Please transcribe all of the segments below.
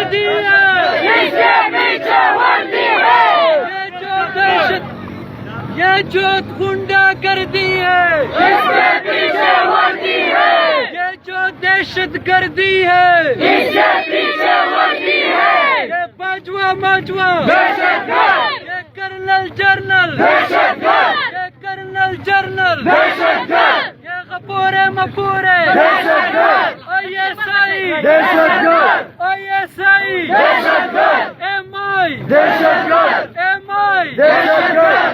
वर्दी है, इसके पीछे वर्दी है, ये जो गुंडागर्दी है, इसके पीछे वर्दी है, ये जो दहशत गर्दी है, इसके पीछे वर्दी है, ये बाजवा माजवा, दहशतगर्द, ये कर्नल जर्नल, दहशतगर्द, ये कर्नल जर्नल, दहशतगर्द, ये गपोरे मपोरे, दहशतगर्द, ISI, दहशतगर्द, ISI, दहशतगर्द, MI, दहशतगर्द, MI, दहशतगर्द,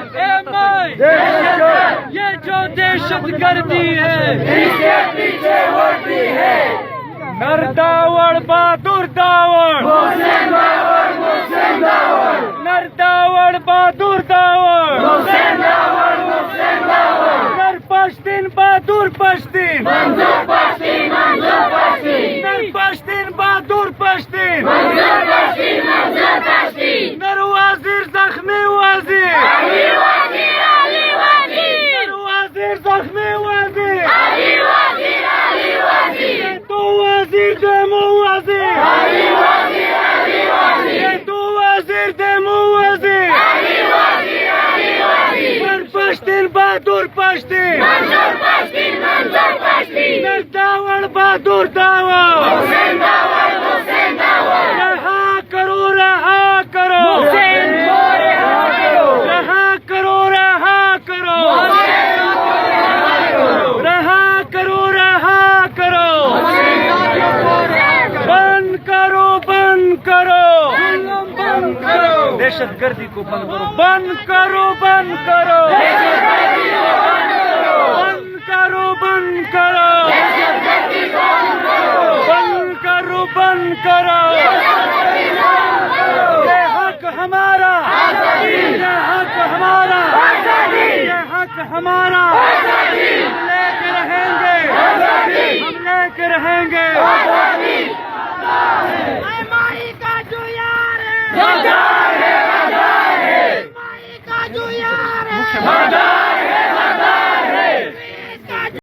MI, दहशतगर्द, ये जो दहशत गर्दी है, इसके पीछे वर्दी है, नरदावड़ बहादुर दावड़, हुसैन दावड़, हुसैन दावड़, नरदावड़ बहादुर दावड़, हुसैन दावड़, हुसैन दावड़, नर पश्तीन बहादुर पश्तीन, मंजूर पश्तीन, मंजूर पश्तीन, नर पश्तीन बहादुर पश्तीन, मंजूर पश्तीन, मंजूर पश्तीन, नर वाजिर जख्मी वाजिर, अली वाजिर, अली वाजिर, नर वाजिर जख्मी वाजिर, अली वाजिर, अली वाजिर, तो वाजिर देमो वाजिर, अली वाजिर, अली वाजिर, तो वाजिर देमो वाजिर, अली वाजिर, अली वाजिर, नर पश्तीन बहादुर पश्तीन, मंजूर पश्तीन, मंजूर पश्तीन, नर दावड़ बहादुर दावड़, हुसैन दावड़, हुसैन दावड़, रहा करो, रहा करो, हुसैन को रिहा करो, रहा करो, रहा करो, हुसैन को रिहा करो, रहा करो, रहा करो, बंद करो, बंद करो, बंद करो, दहशत गर्दी को बंद करो, बंद करो, बंद करो, दहशतगर्दी को बंद करो, बंद करो, बंद करो, दहशतगर्दी को बंद करो, बंद करो, बंद करो, दहशतगर्दी को बंद करो, ये हक हमारा, आजादी, ये हक हमारा, आजादी, ये हक हमारा, आजादी, हम लेके रहेंगे, आजादी, हम लेके रहेंगे।